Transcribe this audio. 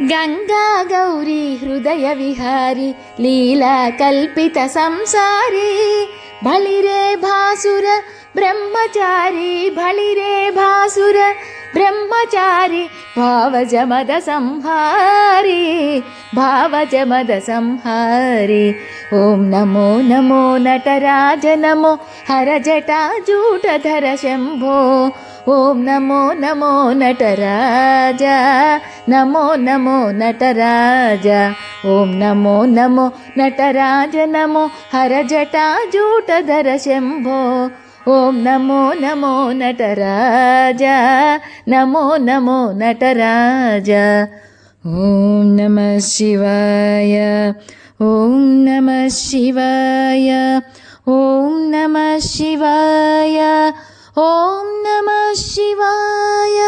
गंगा गौरी हृदय विहारी लीला कल्पित संसारी बलिरे भासुर ब्रह्मचारी बलिरे भासुर ब्रह्मचारी भावजमद संहारी भावजमद संहारी। ओम नमो नमो नटराज नमो हर जटा जूटधर शंभो। ओम नमो नमो नटराज नमो नमो नटराज। ओम नमो नमो नटराज नमो हर जटा जूटधर शंभो। ओम नमो नमो नटराज नमो नमो नटराज। ओम नमः शिवाय ओम नमः शिवाय ओम नमः शिवाय ओम नमः शिवाय।